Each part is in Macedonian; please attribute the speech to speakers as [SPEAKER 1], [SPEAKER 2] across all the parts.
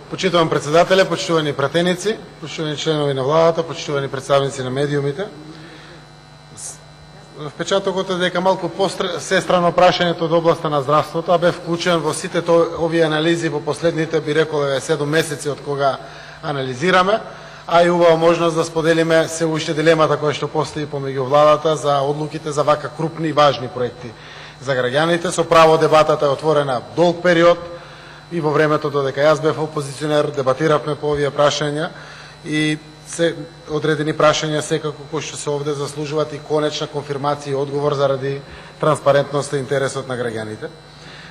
[SPEAKER 1] Почитувам председателя, почитувани пратеници, почитувани членови на владата, почитувани представници на медиумите. Впечатокот е дека малку посестрано прашањето од областа на здравството, а бе вклучен во сите овие анализи во последните, би рекол, 7 месеци од кога анализираме, а и убава можност да споделиме се уште дилемата која што постои помеѓу владата за одлуките за вака крупни и важни проекти за граѓаните. Со право дебатата е отворена долг период и во времето додека јас бев опозиционер дебатиравме по овие прашања и се одредени прашања секако кои што се овде заслужуваат и конечна конфирмација и одговор заради транспарентноста и интересот на граѓаните.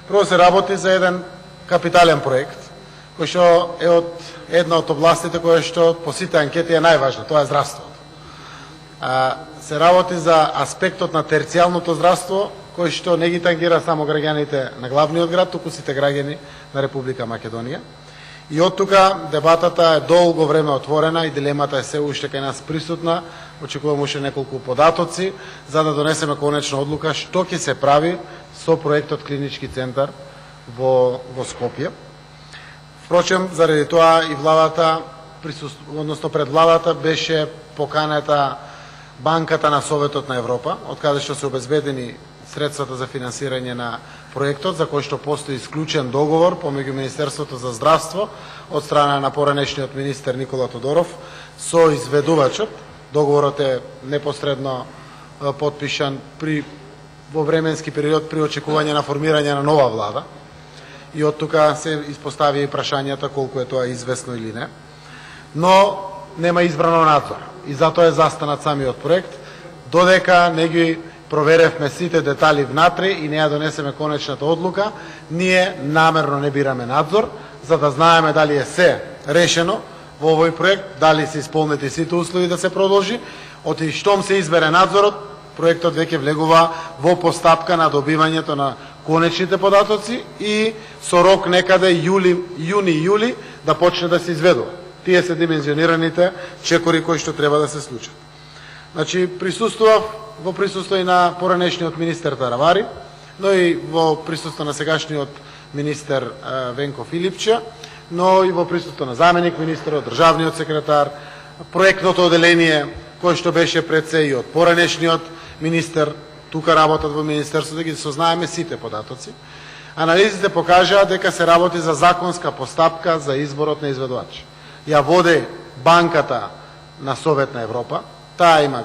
[SPEAKER 1] Прво се работи за еден капитален проект кој што е една од областите која што по сите анкети е најважна, тоа е здравството. Се работи за аспектот на терцијалното здравство кој што не ги тангира само граѓаните на главниот град, туку сите граѓани на Република Македонија. И од тука дебатата е долго време отворена и дилемата е се уште кај нас присутна. Очекувам уште неколку податоци за да донесеме конечна одлука што ќе се прави со проектот Клинички центар во Скопје. Впрочем, заради тоа и владата, односно пред владата беше поканета Банката на Советот на Европа, од каде што се обезбедени средствата за финансирање на проектот, за кој што постои исклучен договор помеѓу Министерството за здравство од страна на поранешниот министер Никола Тодоров со изведувачот. Договорот е непосредно потпишан во временски период при очекување на формирање на нова влада. И од тука се испостави и прашањата колку е тоа известно или не. Но нема избрано надзор и затоа е застанат самиот проект, додека не ги проверевме сите детали внатре и не ја донесеме конечната одлука. Ние намерно не бираме надзор, за да знаеме дали е се решено во овој проект, дали се исполнети сите услови да се продолжи. Од и штом се избере надзорот, проектот веќе влегува во постапка на добивањето на конечните податоци и со рок некаде јуни-јули да почне да се изведува. Тие се димензионираните чекори кои што треба да се случат. Значи, присуствував во присуство и на поранешниот министер Таравари, но и во присуство на сегашниот министер Венко Филипче, но и во присуство на заменик министерот, државниот секретар, проектното оделение кој што беше пред се и од поранешниот министер, тука работат во министерството, да ги сознаеме сите податоци. Анализите покажаа дека се работи за законска постапка за изборот на изведувач. Ја води Банката на Совет на Европа, таа има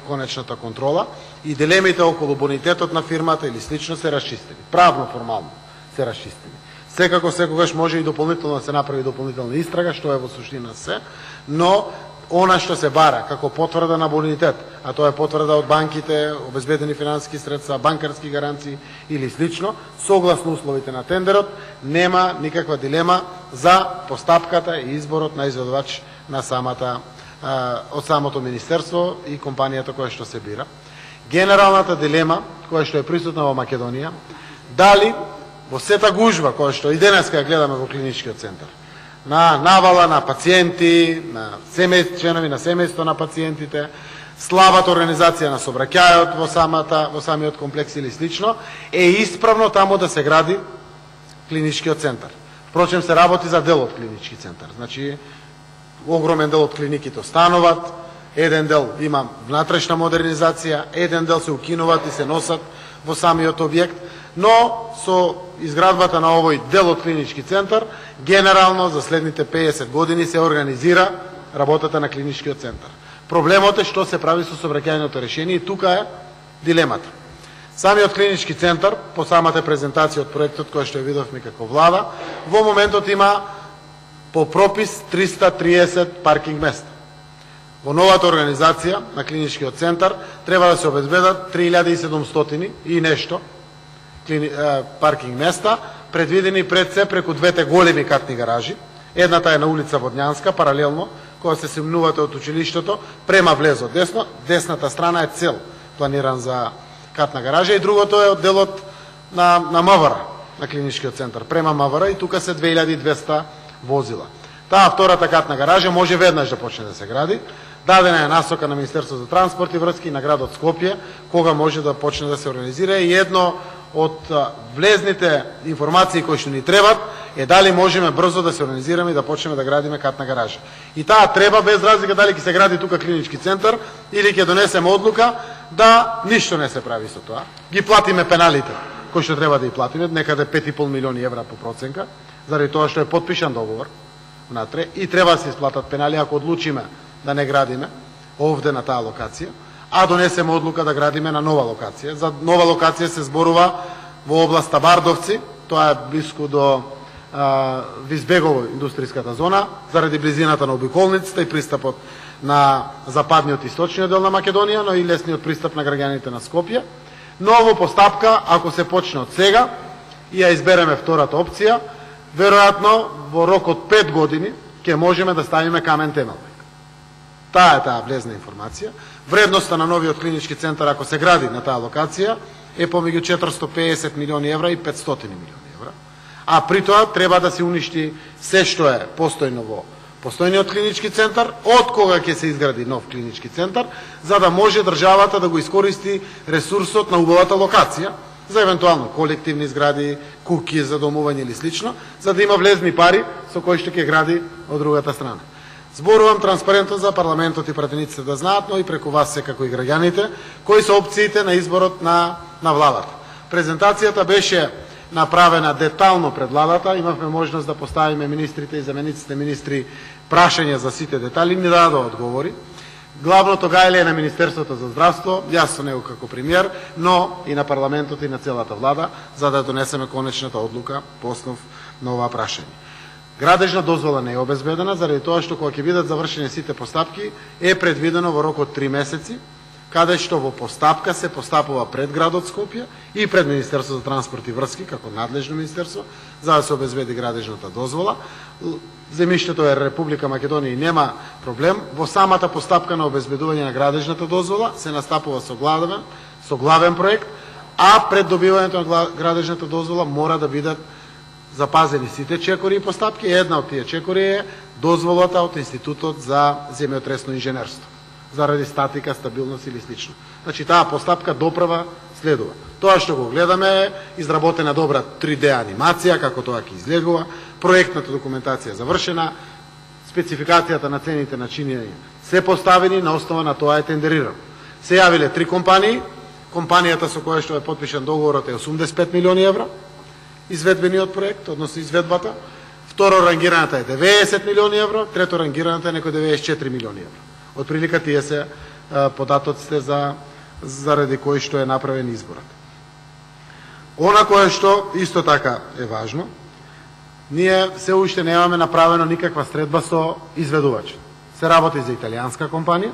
[SPEAKER 1] конечната контрола и дилемите околу бонитетот на фирмата или слично се расчистени. Правно, формално се расчистени. Секако секогаш може и дополнително да се направи дополнителна истрага, што е во суштина се, но она што се бара како потврда на бонитет, а тоа е потврда од банките, обезбедени финансиски средства, банкарски гаранции или слично, согласно условите на тендерот, нема никаква дилема за постапката и изборот на изведувач на од самото министерство и компанијата која што се бира. Генералната дилема која што е присутна во Македонија, дали во сета гужва која што и денеска ја гледаме во клиничкиот центар, на навала на пациенти, на членови на семејство на пациентите, слабата организација на сообраќајот во самиот комплекс или слично, е исправно таму да се гради клиничкиот центар. Впрочем, се работи за дел од клинички центар. Значи, огромен дел од клиниките остануваат, еден дел има внатрешна модернизација, еден дел се укинуваат и се носат во самиот објект, но со изградбата на овој дел од клинички центар, генерално за следните 50 години се организира работата на клиничкиот центар. Проблемот е што се прави со сообраќајното решение и тука е дилемата. Самиот клинички центар, по самата презентација од проектот која што ја видовме како влада, во моментот има по пропис 330 паркинг места. Во новата организација на клиничкиот центар треба да се обезбедат 3700 и нешто паркинг места, предвидени пред се преку двете големи катни гаражи. Едната е на улица Водњанска, паралелно, кога се семнувате од училиштето, према влезот десно, десната страна е цел планиран за катна гаража и другото е од делот на МВР, на клиничкиот центар, према МВР и тука се 2200 возила. Таа втората катна гаража може веднаш да почне да се гради. Дадена е насока на Министерството за транспорт и врски на градот Скопје, кога може да почне да се организира и едно од влезните информации кои што ни требат е дали можеме брзо да се организираме и да почнеме да градиме катна гаража. И таа треба без разлика дали ќе се гради тука клинички центар или ќе донесеме одлука да ништо не се прави со тоа. Ги платиме пеналите кои што треба да ги платиме, некаде 5,5 милиони евра по проценка, заради тоа што е подпишан договор внатре и треба да се исплатат пенали ако одлучиме да не градиме овде на таа локација, а донесеме одлука да градиме на нова локација. За нова локација се зборува во областа Бардовци, тоа е блиску до Визбегово индустријската зона, заради близината на обиколницата и пристапот на западниот и источниот дел на Македонија, но и лесниот пристап на граѓаните на Скопје. Но во постапка, ако се почне од сега и ја избереме втората опција, веројатно во рок од 5 години ќе можеме да ставиме камен темел. Таа е таа влезна информација. Вредноста на новиот клинички центар, ако се гради на таа локација, е помеѓу 450 милиони евра и 500 милиони евра. А при тоа треба да се уништи се што е постојно во постојниот клинички центар, од кога ќе се изгради нов клинички центар, за да може државата да го искористи ресурсот на убавата локација, за евентуално колективни згради, куќи за домување или слично, за да има влезни пари со кои што ќе гради од другата страна. Зборувам транспарентно за парламентот и пратениците да знаат, но и преку вас секако и граѓаните, кои се опциите на изборот на владата. Презентацијата беше направена детално пред владата, имавме можност да поставиме министрите и замениците министри прашања за сите детали, ни дадоа одговори. Главното гајле е на Министерството за здравство, јас со него како премиер, но и на парламентот и на целата влада, за да донесеме конечната одлука по основ на ова прашање. Градежна дозвола не е обезбедена, заради тоа што кога ќе бидат завршени сите постапки, е предвидено во рок од 3 месеци, каде што во постапка се постапува пред градот Скопје и пред Министерството за транспорт и врски, како надлежно министерство, за да се обезбеди градежната дозвола. Земјиштето е Република Македонија и нема проблем. Во самата постапка на обезбедување на градежната дозвола се настапува со главен проект, а пред добивањето на градежната дозвола мора да бидат запазени сите чекори и постапки. Една од тие чекори е дозволата од Институтот за земјотресно инженерство, заради статика, стабилност или слично. Значи, таа постапка доправа следува. Тоа што го гледаме е изработена добра 3D анимација, како тоа ќе изгледува, проектната документација завршена, спецификацијата на цените на чинење се поставени, на основа на тоа е тендерирано. Се јавиле 3 компании, компанијата со која што е подпишан договорот е 85 милиони евра, изведбениот проект, односно изведбата, второ рангираната е 90 милиони евра, трето рангираната е некој 94 милиони евра. Од прилика тие се податоците заради кои што е направен изборот. Она кое што исто така е важно, ние се уште немаме направено никаква средба со изведувач. Се работи за италијанска компанија,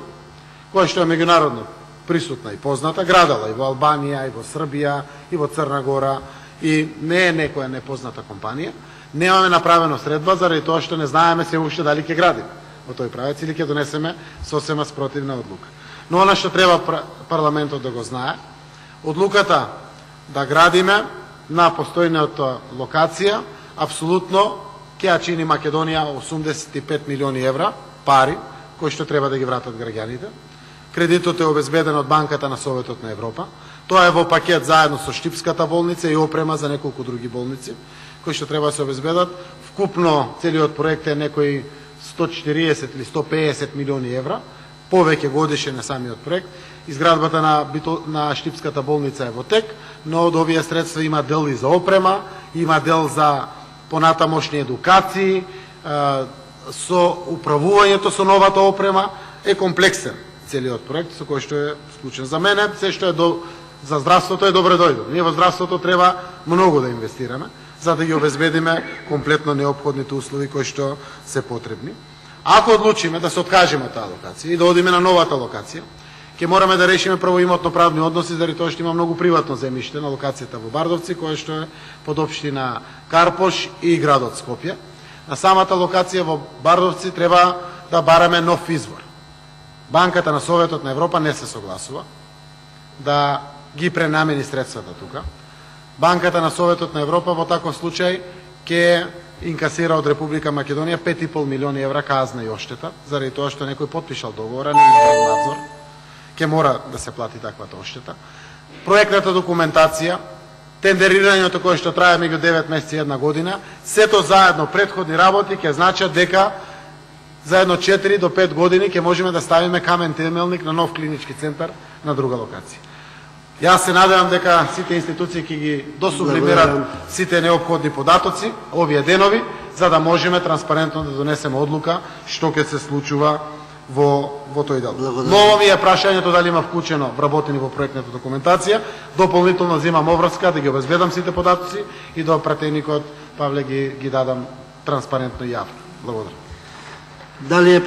[SPEAKER 1] која што е меѓународно присутна и позната, градала и во Албанија, и во Србија, и во Црна Гора, и не е некоја непозната компанија. Немаме направено средба, заради тоа што не знаеме се уште дали ќе градиме во тој правец или ќе донесеме сосема спротивна одлука. Но она што треба парламентот да го знае, одлуката да градиме на постојната локација, апсолутно ќе ја чини Македонија 85 милиони евра пари, кои што треба да ги вратат граѓаните. Кредитот е обезбеден од Банката на Советот на Европа. Тоа е во пакет заедно со Штипската болница и опрема за неколку други болници, кои што треба да се обезбедат. Вкупно целиот проект е некои 140 или 150 милиони евра, повеќе годишен е самиот проект. Изградбата на Штипската болница е во тек, но од овие средства има дел и за опрема, има дел за понатамошни едукации, со управувањето со новата опрема. Е комплексен целиот проект со кој што е склучен. За мене се што е за здравството е добре дојдо. Ние во здравството треба многу да инвестираме, за да ги обезбедиме комплетно неопходните услови кои што се потребни. Ако одлучиме да се откажеме од таа локација и да одиме на новата локација, ќе мораме да решиме прво имотно-правни односи, заради тоа што има многу приватно земјиште на локацијата во Бардовци, кое што е под општина Карпош и градот Скопје. На самата локација во Бардовци треба да бараме нов извор. Банката на Советот на Европа не се согласува да ги пренамени средствата тука. Банката на Советот на Европа во таков случај ќе инкасира од Република Македонија 5,5 милиони евра казна и оштета, заради тоа што некој потпишал договора, не избрал надзор. Ќе мора да се плати таквата оштета. Проектната документација тендерирањето кое што трае меѓу 9 месеци и 1 година, сето заедно претходни работи ќе значат дека за едно 4 до 5 години ќе можеме да ставиме камен темелник на нов клинички центар на друга локација. Јас се надевам дека сите институции ќе ги досублимират сите неопходни податоци овие денови, за да можеме транспарентно да донесеме одлука што ќе се случува во тој дел. Ново ми е прашањето дали има вклучено вработени во проектната документација. Дополнително земам обврска да ги обезбедам сите податоци и до пратеникот Павле ги дадам транспарентно и јавно. Благодарам.
[SPEAKER 2] Дали е